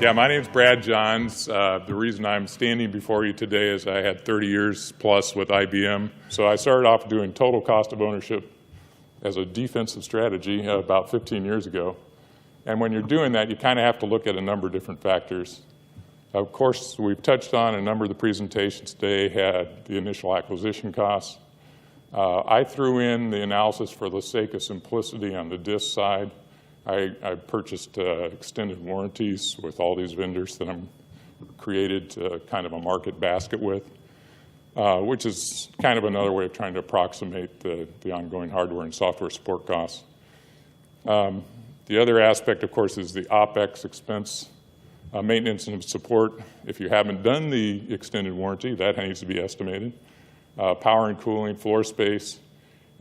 Yeah, my name's Brad Johns. The reason I'm standing before you today is I had 30 years plus with IBM. So I started off doing total cost of ownership as a defensive strategy about 15 years ago. And when you're doing that, you kind of have to look at a number of different factors. Of course, we've touched on a number of the presentations today had the initial acquisition costs. I threw in the analysis for the sake of simplicity on the disk side. I purchased extended warranties with all these vendors that I'm created kind of a market basket with, which is kind of another way of trying to approximate the ongoing hardware and software support costs. The other aspect, of course, is the OpEx expense, maintenance and support. If you haven't done the extended warranty, that needs to be estimated. Power and cooling, floor space.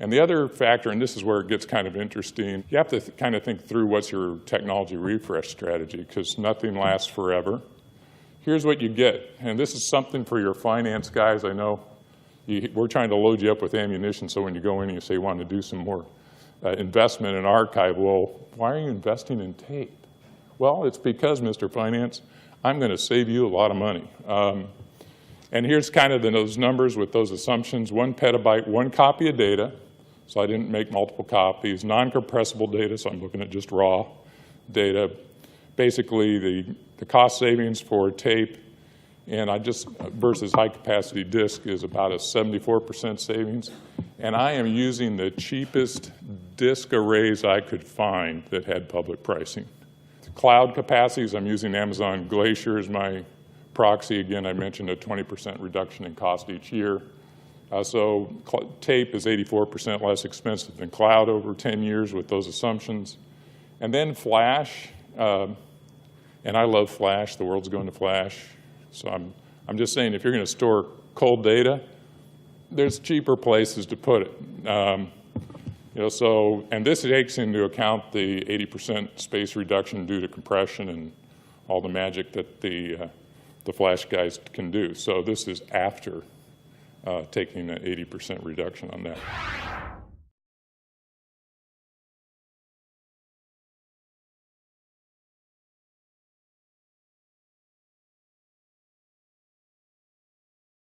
And the other factor, and this is where it gets kind of interesting, you have to kind of think through what's your technology refresh strategy, because nothing lasts forever. Here's what you get, and this is something for your finance guys. I know we're trying to load you up with ammunition, so when you go in and you say you want to do some more investment in archive, well, why are you investing in tape? Well, it's because, Mr. Finance, I'm going to save you a lot of money. And here's kind of those numbers with those assumptions. 1 petabyte, 1 copy of data. So I didn't make multiple copies. Non-compressible data, so I'm looking at just raw data. Basically, the cost savings for tape and versus high capacity disk is about a 74% savings. And I am using the cheapest disk arrays I could find that had public pricing. Cloud capacities, I'm using Amazon Glacier as my proxy. Again, I mentioned a 20% reduction in cost each year. So tape is 84% less expensive than cloud over 10 years with those assumptions. And then flash, and I love flash. The world's going to flash. So I'm just saying, if you're going to store cold data, there's cheaper places to put it. And this takes into account the 80% space reduction due to compression and all the magic that the flash guys can do. So this is after taking an 80% reduction on that.